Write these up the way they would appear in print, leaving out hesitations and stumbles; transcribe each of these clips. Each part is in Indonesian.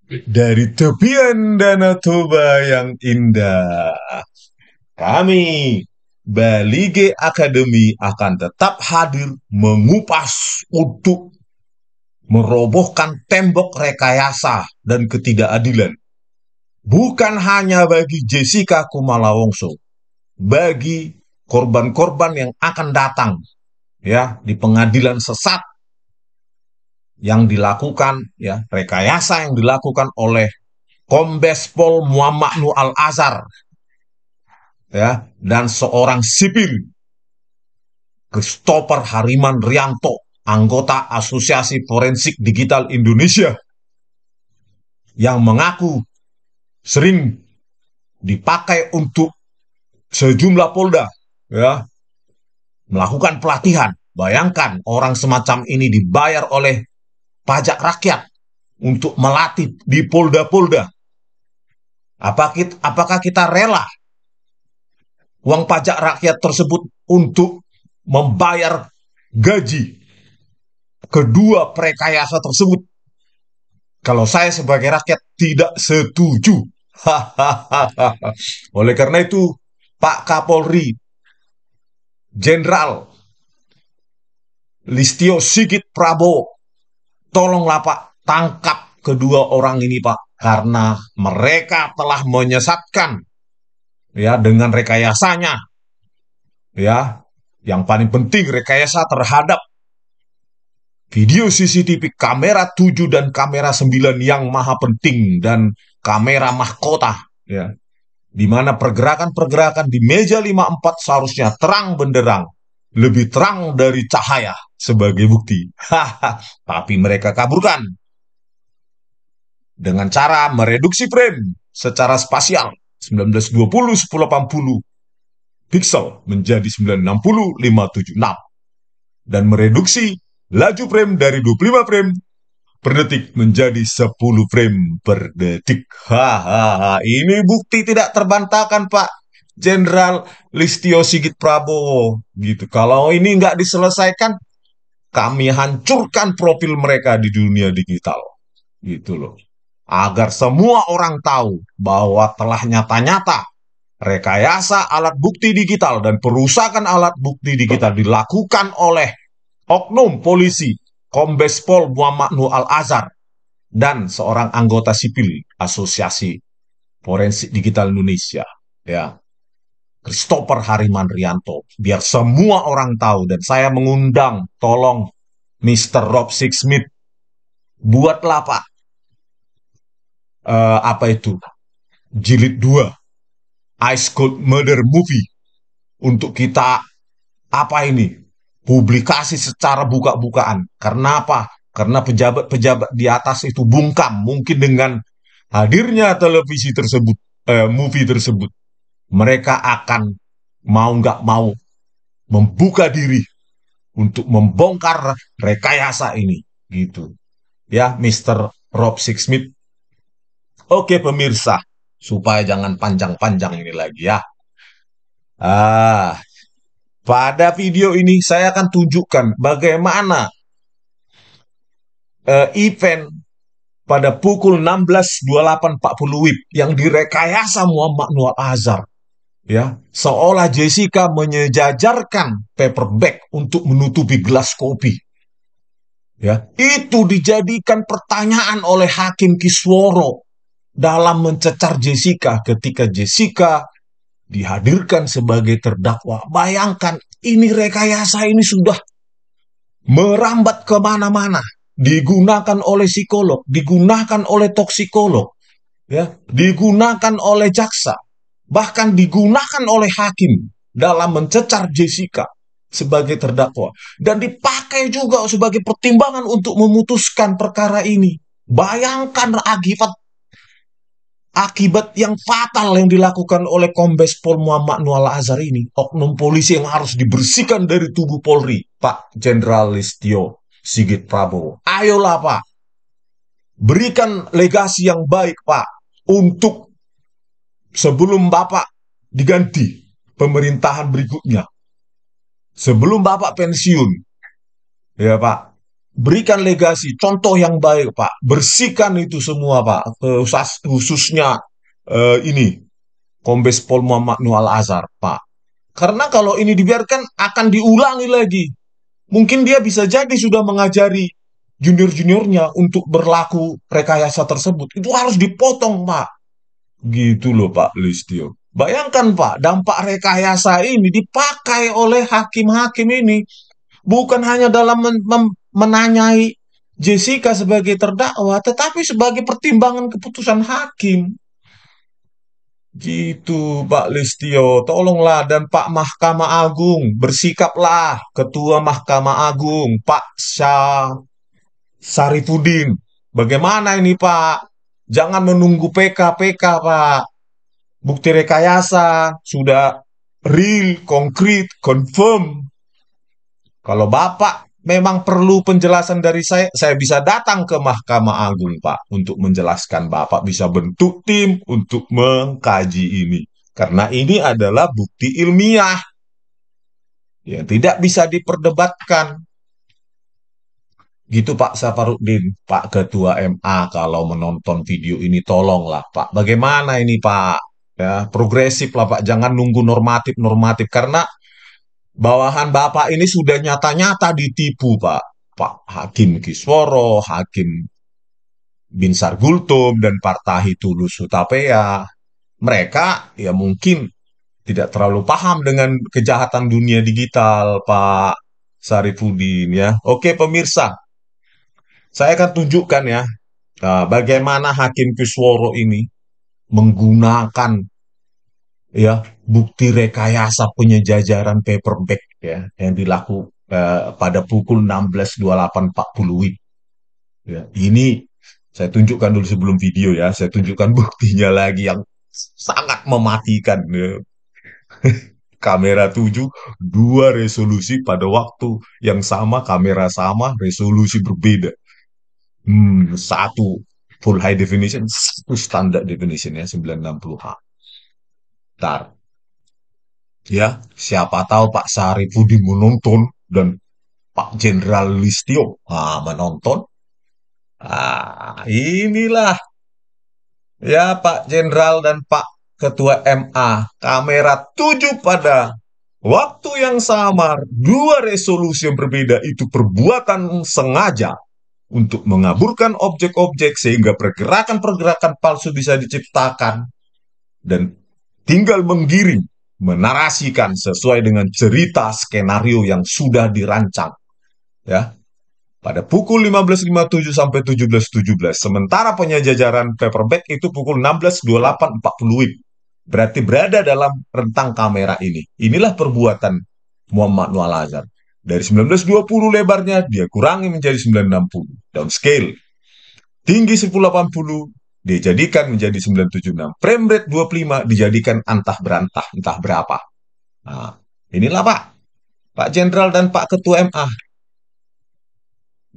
Dari tepian Danau Toba yang indah, kami Balige Academy akan tetap hadir mengupas untuk merobohkan tembok rekayasa dan ketidakadilan. Bukan hanya bagi Jessica Kumala Wongso, bagi korban-korban yang akan datang ya di pengadilan sesat yang dilakukan, ya rekayasa yang dilakukan oleh Kombes Pol Muhammad Nur Al Azhar, ya, dan seorang sipil Christopher Hariman Rianto, anggota Asosiasi Forensik Digital Indonesia, yang mengaku sering dipakai untuk sejumlah polda, ya, melakukan pelatihan. Bayangkan orang semacam ini dibayar oleh pajak rakyat untuk melatih di polda-polda. Apakah kita rela uang pajak rakyat tersebut untuk membayar gaji kedua prekayasa tersebut? Kalau saya sebagai rakyat tidak setuju. Oleh karena itu, Pak Kapolri Jenderal Listio Sigit Prabowo, tolonglah Pak, tangkap kedua orang ini Pak, karena mereka telah menyesatkan ya dengan rekayasanya, ya. Yang paling penting rekayasa terhadap video CCTV kamera 7 dan kamera 9 yang maha penting, dan kamera mahkota, ya, di mana pergerakan-pergerakan di meja 54 seharusnya terang benderang, lebih terang dari cahaya sebagai bukti. Tapi mereka kaburkan dengan cara mereduksi frame secara spasial 1920 1080 pixel menjadi 960 576 dan mereduksi laju frame dari 25 frame per detik menjadi 10 frame per detik. Hahaha, ini bukti tidak terbantahkan Pak Jenderal Listio Sigit Prabowo. Gitu. Kalau ini nggak diselesaikan, kami hancurkan profil mereka di dunia digital. Gitu loh. Agar semua orang tahu bahwa telah nyata-nyata rekayasa alat bukti digital dan perusakan alat bukti digital dilakukan oleh oknum polisi Kombes Pol Muhammad Nur Al Azhar dan seorang anggota sipil Asosiasi Forensik Digital Indonesia, ya, Christopher Hariman Rianto, biar semua orang tahu. Dan saya mengundang, tolong Mr. Rob Sixsmith, buatlah Pak apa itu jilid 2 Ice Cold Murder Movie untuk kita apa ini publikasi secara buka-bukaan. Karena apa? Karena pejabat-pejabat di atas itu bungkam mungkin dengan hadirnya televisi tersebut, movie tersebut. Mereka akan mau nggak mau membuka diri untuk membongkar rekayasa ini, gitu. Ya, Mr. Rob Sixsmith. Oke pemirsa, supaya jangan panjang-panjang ini lagi ya. Ah, pada video ini saya akan tunjukkan bagaimana event pada pukul 16.28.40 WIB yang direkayasa Muhammad Nur Azhar, ya, seolah Jessica menyejajarkan paper bag untuk menutupi gelas kopi, ya, itu dijadikan pertanyaan oleh Hakim Kisworo dalam mencecar Jessica ketika Jessica dihadirkan sebagai terdakwa. Bayangkan, ini rekayasa ini sudah merambat kemana-mana, digunakan oleh psikolog, digunakan oleh toksikolog, ya, digunakan oleh jaksa, bahkan digunakan oleh hakim dalam mencecar Jessica sebagai terdakwa, dan dipakai juga sebagai pertimbangan untuk memutuskan perkara ini. Bayangkan akibat yang fatal yang dilakukan oleh Kombes Pol Muhammad Nur Al Azhar ini, oknum polisi yang harus dibersihkan dari tubuh Polri, Pak Jenderal Listio Sigit Prabowo. Ayolah Pak, berikan legasi yang baik Pak, untuk sebelum Bapak diganti pemerintahan berikutnya, sebelum Bapak pensiun, ya Pak. berikan legasi, contoh yang baik, Pak. Bersihkan itu semua, Pak. Khususnya ini, Kombes Pol Muhammad Nuh Al-Azhar, Pak. Karena kalau ini dibiarkan akan diulangi lagi. Mungkin dia bisa jadi sudah mengajari junior-juniornya untuk berlaku rekayasa tersebut. Itu harus dipotong, Pak. Gitu loh, Pak Listio. Bayangkan, Pak, dampak rekayasa ini dipakai oleh hakim-hakim ini. Bukan hanya dalam menanyai Jessica sebagai terdakwa, tetapi sebagai pertimbangan keputusan hakim. Gitu, Pak Listio. Tolonglah dan Pak Mahkamah Agung, bersikaplah Ketua Mahkamah Agung, Pak Sarifudin. Bagaimana ini, Pak? Jangan menunggu PK, Pak. Bukti rekayasa sudah real, konkret, confirm. Kalau Bapak memang perlu penjelasan dari saya bisa datang ke Mahkamah Agung, Pak, untuk menjelaskan. Bapak bisa bentuk tim untuk mengkaji ini. Karena ini adalah bukti ilmiah yang tidak bisa diperdebatkan. Gitu Pak Safarudin, Pak Ketua MA, kalau menonton video ini tolonglah Pak. Bagaimana ini Pak? Ya, progresif lah Pak, jangan nunggu normatif-normatif karena bawahan Bapak ini sudah nyata-nyata ditipu, Pak. Pak Hakim Kisworo, Hakim Binsar Gultom, dan Partahi Tulus Hutapea. Mereka ya mungkin tidak terlalu paham dengan kejahatan dunia digital, Pak Sarifudin ya. Oke pemirsa, saya akan tunjukkan ya bagaimana Hakim Kisworo ini menggunakan ya bukti rekayasa penyejajaran paperback ya yang dilakukan pada pukul 16.28.40 WIB. Ya, ini saya tunjukkan dulu sebelum video ya, saya tunjukkan buktinya lagi yang sangat mematikan ya. Kamera 7, dua resolusi pada waktu yang sama, kamera sama, resolusi berbeda. Satu full high definition, satu standard definition ya 960H. Ntar ya, siapa tahu Pak Sarifudin menonton dan Pak Jenderal Listio menonton. Inilah ya Pak Jenderal dan Pak Ketua MA, kamera 7 pada waktu yang sama, dua resolusi yang berbeda itu perbuatan sengaja untuk mengaburkan objek-objek sehingga pergerakan-pergerakan palsu bisa diciptakan dan tinggal menggiring, menarasikan sesuai dengan cerita skenario yang sudah dirancang. Ya, pada pukul 15.57 sampai 17.17. Sementara penyejajaran paperback itu pukul 16.28.40 WIB. Berarti berada dalam rentang kamera ini. Inilah perbuatan Muhammad Nuh Al-Azhar. Dari 1920 lebarnya, dia kurangi menjadi 960. Downscale. Tinggi 1080, dia jadikan menjadi 976. Frame rate 25 dijadikan antah berantah, entah berapa. Nah, inilah Pak. Pak Jenderal dan Pak Ketua MA.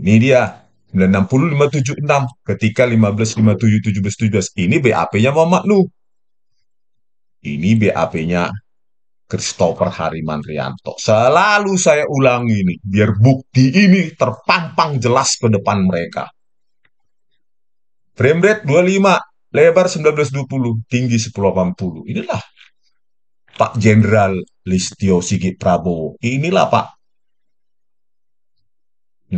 Ini dia 960 576 ketika 1557 1717. Ini BAP-nya Muhammad Nuh. Ini BAP-nya Christopher Hariman Rianto. Selalu saya ulangi ini biar bukti ini terpampang jelas ke depan mereka. Frame rate 25, lebar 1920, tinggi 1080. Inilah Pak Jenderal Listio Sigit Prabowo. Inilah Pak.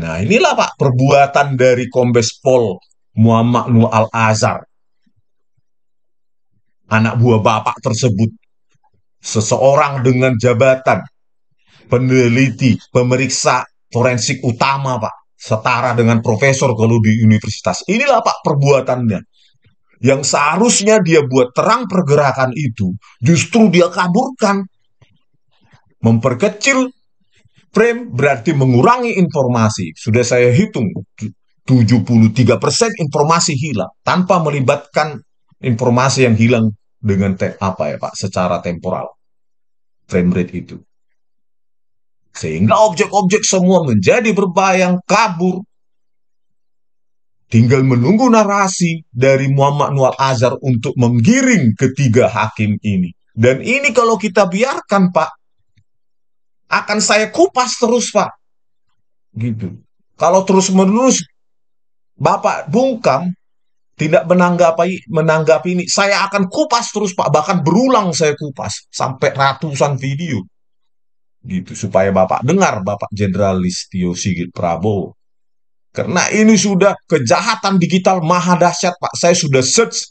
Nah, inilah Pak perbuatan dari Kombes Pol Muhammad Nuh Al-Azhar, anak buah Bapak tersebut. Seseorang dengan jabatan peneliti, pemeriksa forensik utama, Pak. Setara dengan profesor kalau di universitas. Inilah Pak perbuatannya. Yang seharusnya dia buat terang pergerakan itu, justru dia kaburkan. Memperkecil frame berarti mengurangi informasi. Sudah saya hitung, 73% informasi hilang tanpa melibatkan informasi yang hilang dengan apa ya Pak, secara temporal. Frame rate itu. Sehingga objek-objek semua menjadi berbayang, kabur. Tinggal menunggu narasi dari Muhammad Nuh Al-Azhar untuk menggiring ketiga hakim ini. Dan ini kalau kita biarkan, Pak, akan saya kupas terus, Pak. Gitu. Kalau terus-menerus Bapak bungkam, tidak menanggapi ini, saya akan kupas terus Pak. Bahkan berulang saya kupas sampai ratusan video gitu supaya Bapak dengar, Bapak Jenderal Listio Sigit Prabowo. Karena ini sudah kejahatan digital maha dahsyat Pak. Saya sudah search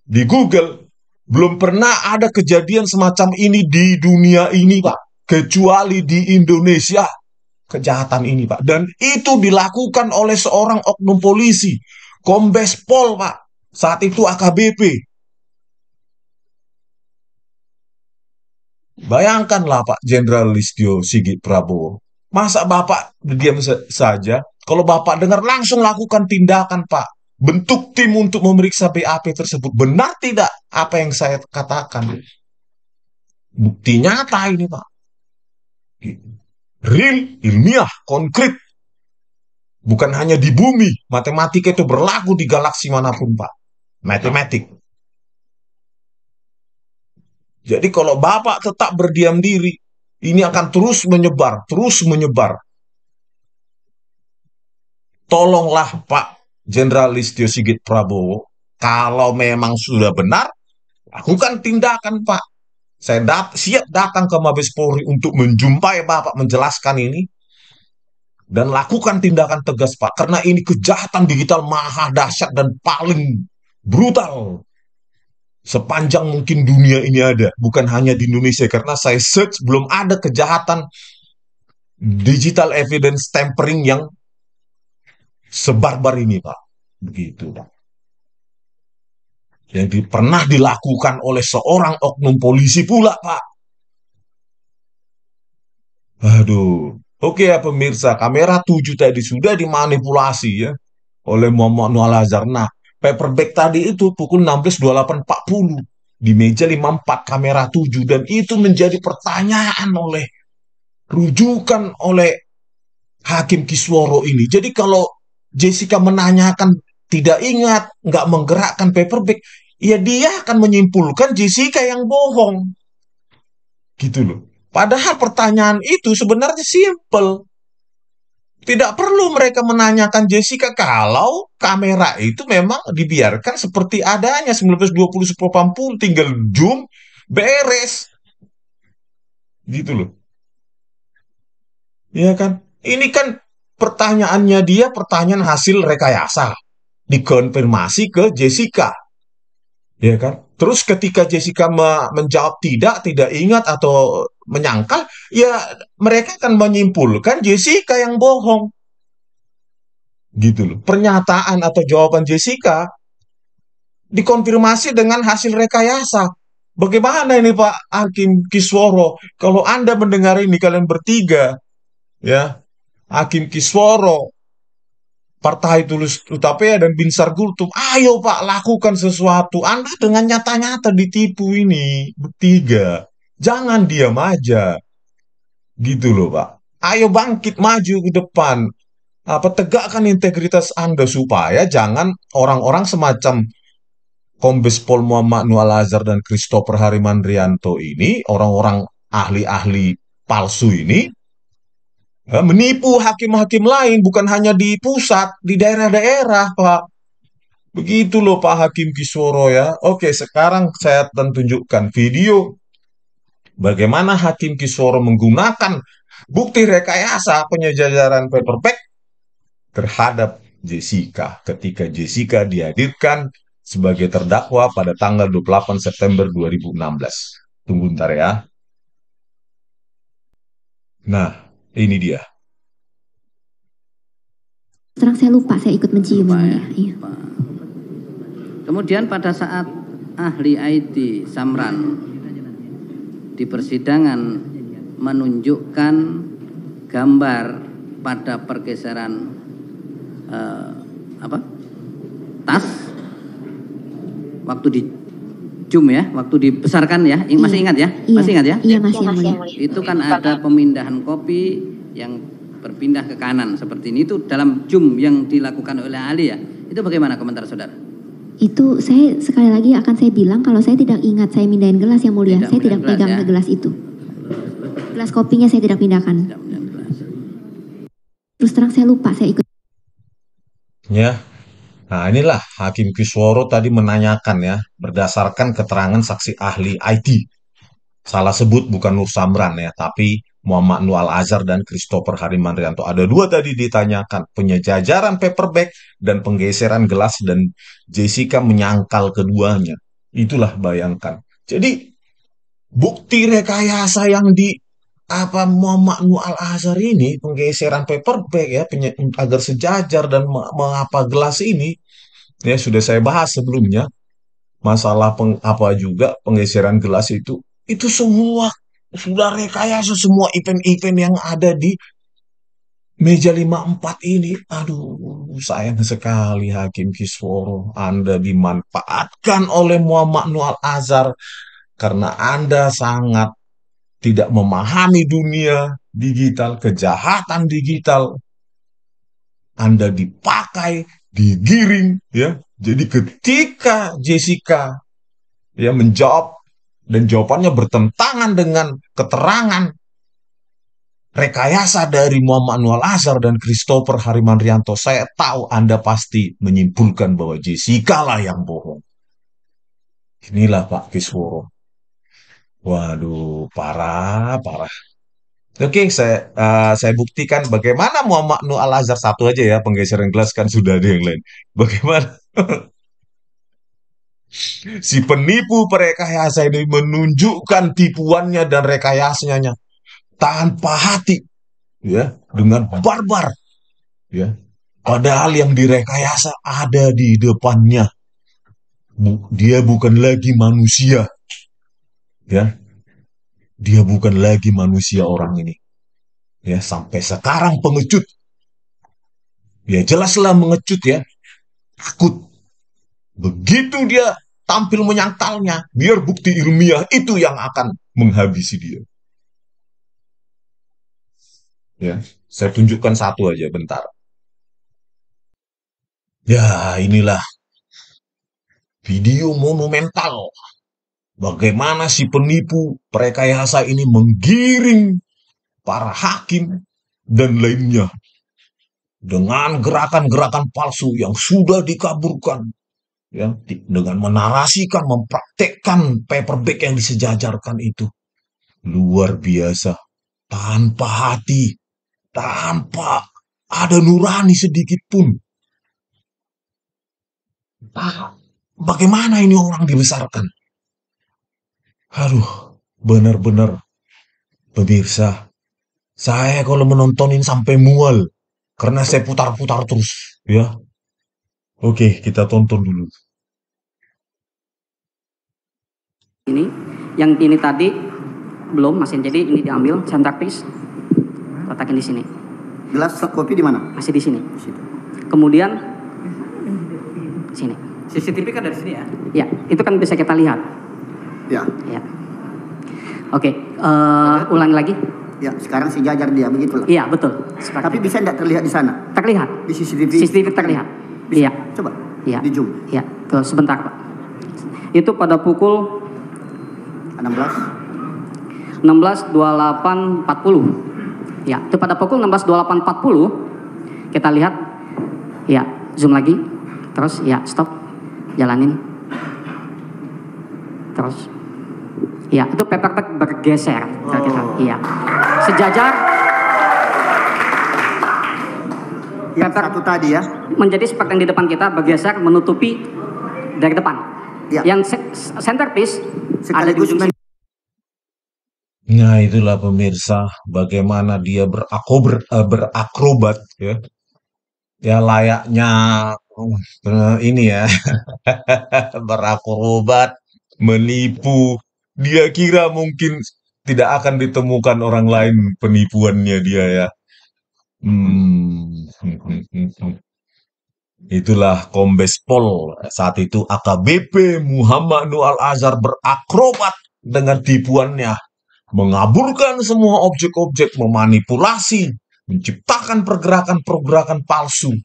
di Google, belum pernah ada kejadian semacam ini di dunia ini Pak, kecuali di Indonesia. Kejahatan ini Pak, dan itu dilakukan oleh seorang oknum polisi, Kombes Pol Pak, saat itu AKBP. Bayangkanlah Pak Jenderal Listio Sigit Prabowo, masa Bapak diam saja? Kalau Bapak dengar, langsung lakukan tindakan Pak, bentuk tim untuk memeriksa BAP tersebut. Benar tidak apa yang saya katakan? Bukti nyata ini Pak, real, ilmiah, konkret. Bukan hanya di bumi, matematika itu berlaku di galaksi manapun, Pak. Matematik. Jadi kalau Bapak tetap berdiam diri, ini akan terus menyebar, terus menyebar. Tolonglah Pak Jenderal Listio Sigit Prabowo, kalau memang sudah benar, lakukan tindakan Pak. Saya siap datang ke Mabes Polri untuk menjumpai Bapak menjelaskan ini, dan lakukan tindakan tegas Pak, karena ini kejahatan digital maha dahsyat dan paling brutal sepanjang mungkin dunia ini ada, bukan hanya di Indonesia. Karena saya search, belum ada kejahatan digital evidence tampering yang sebarbar ini Pak. Begitu Pak. Yang pernah dilakukan oleh seorang oknum polisi pula Pak. Aduh. Oke ya pemirsa, kamera 7 tadi sudah dimanipulasi ya oleh Muhammad Noor Al-Azhar. Nah, paperback tadi itu pukul 16.28.40 di meja 54 kamera 7, dan itu menjadi pertanyaan oleh rujukan oleh Hakim Kisworo ini. Jadi kalau Jessica menanyakan tidak ingat, nggak menggerakkan paperback, ya dia akan menyimpulkan Jessica yang bohong. Gitu loh. Padahal pertanyaan itu sebenarnya simple. Tidak perlu mereka menanyakan Jessica kalau kamera itu memang dibiarkan seperti adanya 1920 tinggal zoom beres. Gitu loh. Iya kan? Ini kan pertanyaannya dia pertanyaan hasil rekayasa. Dikonfirmasi ke Jessica. Ya kan? Terus ketika Jessica menjawab tidak ingat atau menyangkal, ya mereka akan menyimpulkan Jessica yang bohong. Gitu loh. Pernyataan atau jawaban Jessica dikonfirmasi dengan hasil rekayasa. Bagaimana ini Pak Hakim Kisworo? Kalau Anda mendengar ini kalian bertiga, ya, Hakim Kisworo, Partai Tulus Utapea dan Binsar Gultum, ayo Pak lakukan sesuatu. Anda dengan nyata-nyata ditipu ini bertiga. Jangan diam aja. Gitu loh Pak. Ayo bangkit maju ke depan. Tegakkan integritas Anda supaya jangan orang-orang semacam Kombes Pol Muhammad Noor Al-Azhar dan Christopher Harimandrianto ini, orang-orang ahli-ahli palsu ini, menipu hakim-hakim lain, bukan hanya di pusat, di daerah-daerah, Pak. Begitu loh Pak Hakim Kisworo ya. Oke, sekarang saya akan tunjukkan video bagaimana Hakim Kisworo menggunakan bukti rekayasa penyejajaran paperback terhadap Jessica ketika Jessica dihadirkan sebagai terdakwa pada tanggal 28 September 2016. Tunggu ntar ya. Nah, ini dia. Terang saya lupa, saya ikut mencium. Ya. Iya. Kemudian pada saat ahli IT Samran di persidangan menunjukkan gambar pada pergeseran tas waktu di zoom ya, waktu dibesarkan ya, masih ingat ya? Iya. Masih ingat ya? Iya, masih. Itu kan ada pemindahan kopi yang berpindah ke kanan seperti ini, itu dalam zoom yang dilakukan oleh ahli ya. Itu bagaimana komentar saudara? Itu saya sekali lagi akan saya bilang kalau saya tidak ingat saya mindahin gelas yang mulia. Saya tidak pegang ya? Gelas itu. Gelas kopinya saya tidak pindahkan. Terus terang saya lupa, saya ikut. Ya. Nah, inilah Hakim Kisworo tadi menanyakan ya, berdasarkan keterangan saksi ahli IT. Salah sebut bukan Nur Samran ya, tapi Muhammad Nur Al-Azhar dan Christopher Harimanrianto. Ada dua tadi ditanyakan, penyejajaran paperback dan penggeseran gelas, dan Jessica menyangkal keduanya. Itulah bayangkan. Jadi bukti rekayasa yang di apa Muhammad Nur Al-Azhar ini, penggeseran paperback ya, agar sejajar dan mengapa gelas ini, ya sudah saya bahas sebelumnya. Masalah apa juga penggeseran gelas itu semua sudah rekayasa, semua event-event yang ada di meja 54 ini. Aduh, sayang sekali Hakim Kisworo, Anda dimanfaatkan oleh Muhammad Nur Al-Azhar karena Anda sangat tidak memahami dunia digital, kejahatan digital. Anda dipakai, digiring, ya. Jadi ketika Jessica ya menjawab dan jawabannya bertentangan dengan keterangan rekayasa dari Muhammad Nur Al-Azhar dan Christopher Harimanrianto, saya tahu Anda pasti menyimpulkan bahwa Jessica lah yang bohong. Inilah Pak Kisworo. Waduh, parah, parah. Oke, saya buktikan bagaimana Muhammad Nur Al-Azhar, satu aja ya, penggeseran gelas kan sudah ada yang lain. Bagaimana si penipu perekayasa ini menunjukkan tipuannya dan rekayasanya tanpa hati, ya, dengan barbar, ya. Padahal yang direkayasa ada di depannya. Dia bukan lagi manusia, ya. Dia bukan lagi manusia orang ini. Ya, sampai sekarang pengecut. Ya jelaslah mengecut ya, takut. Begitu dia tampil menyangkalnya, biar bukti ilmiah itu yang akan menghabisi dia. Ya, saya tunjukkan satu aja bentar. Ya, inilah video monumental. Bagaimana si penipu perekayasa ini menggiring para hakim dan lainnya dengan gerakan-gerakan palsu yang sudah dikaburkan, ya, dengan menarasikan, mempraktekkan paperback yang disejajarkan itu. Luar biasa, tanpa hati, tanpa ada nurani sedikit pun. Bagaimana ini orang dibesarkan? Aduh, benar-benar pemirsa, saya kalau menontonin sampai mual karena saya putar-putar terus, ya. Oke, kita tonton dulu. Yang ini tadi belum masih, jadi ini diambil centerpiece, letakin di sini. Gelas kopi di mana? Masih di sini. Kemudian sini. CCTV kan dari sini ya? Ya, itu kan bisa kita lihat. Ya. Ya. Oke, ulangi lagi. Ya, sekarang sejajar dia begitulah. Iya, betul. Tapi bisa tidak terlihat di sana? Terlihat. Di CCTV. CCTV terlihat. Bisa. Iya. Coba. Iya. Di zoom. Iya. Tuh, sebentar, Pak. Itu pada pukul 16.28.40. Ya, itu pada pukul 16.28.40 kita lihat. Ya, zoom lagi. Terus ya, stop. Jalanin. Terus. Ya, itu paperback bergeser. Iya. Sejajar. Yang satu tadi ya. Menjadi seperti yang di depan kita, bergeser menutupi dari depan. Ya. Yang centerpiece ada di ujung sini. Nah, itulah pemirsa, bagaimana dia berakrobat ya. Ya layaknya ini ya. Berakrobat, menipu. Dia kira mungkin tidak akan ditemukan orang lain penipuannya dia ya. Itulah Kombes Pol saat itu AKBP Muhammad Nur Al-Azhar berakrobat dengan tipuannya, mengaburkan semua objek-objek, memanipulasi, menciptakan pergerakan-pergerakan palsu.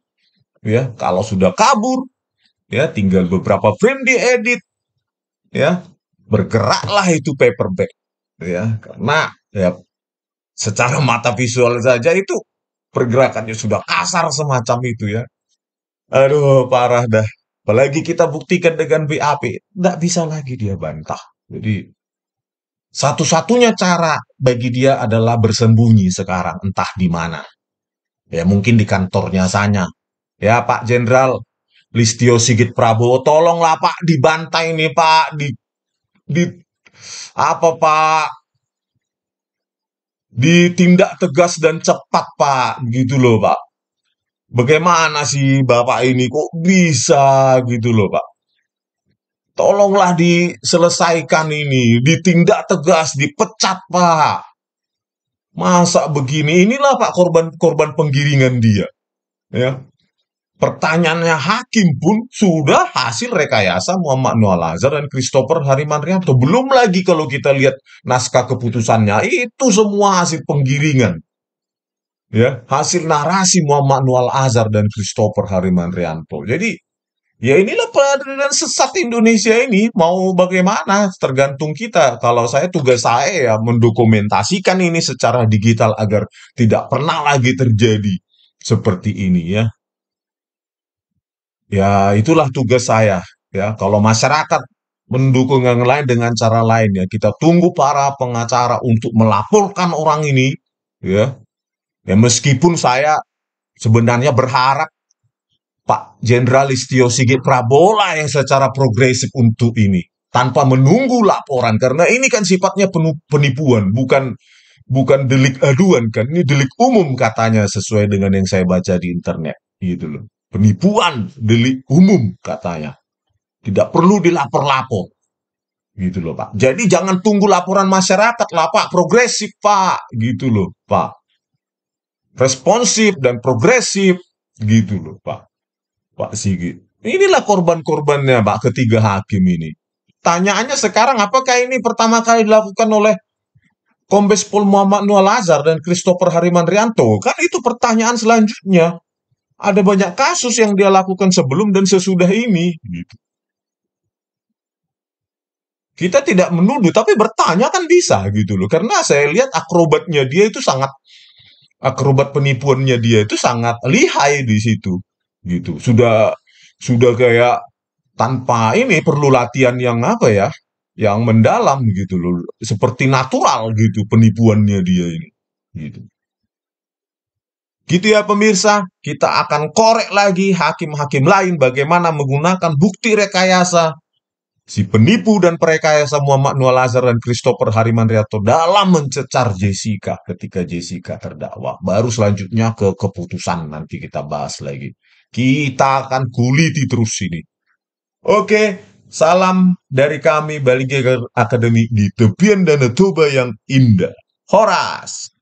Ya, kalau sudah kabur, ya tinggal beberapa frame diedit, ya bergeraklah itu paperback, ya karena ya secara mata visual saja itu pergerakannya sudah kasar semacam itu ya. Aduh, parah dah. Apalagi kita buktikan dengan BAP, nggak bisa lagi dia bantah. Jadi, satu-satunya cara bagi dia adalah bersembunyi sekarang, entah di mana. Ya, mungkin di kantornya saja. Ya, Pak Jenderal Listio Sigit Prabowo, tolonglah Pak dibantai nih Pak, di apa Pak, ditindak tegas dan cepat Pak, gitu loh Pak. Bagaimana sih Bapak ini kok bisa gitu loh Pak? Tolonglah diselesaikan ini, ditindak tegas, dipecat Pak. Masa begini? Inilah Pak korban-korban penggiringan dia. Ya, pertanyaannya hakim pun sudah hasil rekayasa Muhammad Noah Lazar dan Christopher Harimanrianto. Belum lagi kalau kita lihat naskah keputusannya, itu semua hasil penggiringan. Ya, hasil narasi Muhammad Noah Lazar dan Christopher Harimanrianto. Jadi, ya inilah peradilan sesat Indonesia ini. Mau bagaimana? Tergantung kita. Kalau tugas saya ya mendokumentasikan ini secara digital agar tidak pernah lagi terjadi seperti ini ya. Ya, itulah tugas saya. Ya, kalau masyarakat mendukung yang lain dengan cara lain ya, kita tunggu para pengacara untuk melaporkan orang ini. Ya, ya meskipun saya sebenarnya berharap Pak Jenderal Listio Sigit Prabowo lah yang secara progresif untuk ini, tanpa menunggu laporan, karena ini kan sifatnya penipuan, bukan delik aduan kan, ini delik umum katanya sesuai dengan yang saya baca di internet, gitu loh. Penipuan, delik umum katanya. Tidak perlu dilapor-lapor. Gitu loh, Pak. Jadi jangan tunggu laporan masyarakat lah, Pak. Progresif, Pak. Gitu loh, Pak. Responsif dan progresif. Gitu loh, Pak. Pak Sigit. Inilah korban-korbannya, Pak, ketiga hakim ini. Tanyaannya sekarang, apakah ini pertama kali dilakukan oleh Kombes Pol Muhammad Noah Lazar dan Christopher Harimanrianto? Kan itu pertanyaan selanjutnya. Ada banyak kasus yang dia lakukan sebelum dan sesudah ini. Gitu. Kita tidak menuduh, tapi bertanya kan bisa gitu loh. Karena saya lihat akrobatnya dia itu akrobat penipuannya dia itu sangat lihai di situ. Gitu. Sudah kayak tanpa ini perlu latihan yang apa ya? Yang mendalam gitu loh. Seperti natural gitu penipuannya dia ini. Gitu. Gitu ya pemirsa, kita akan korek lagi hakim-hakim lain bagaimana menggunakan bukti rekayasa si penipu dan perekayasa Muhammad Noah Lazar dan Christopher Harimanrianto dalam mencecar Jessica ketika Jessica terdakwa. Baru selanjutnya ke keputusan nanti kita bahas lagi. Kita akan kuliti terus ini. Oke, salam dari kami Bali Akademi di tepian Danau Toba yang indah. Horas!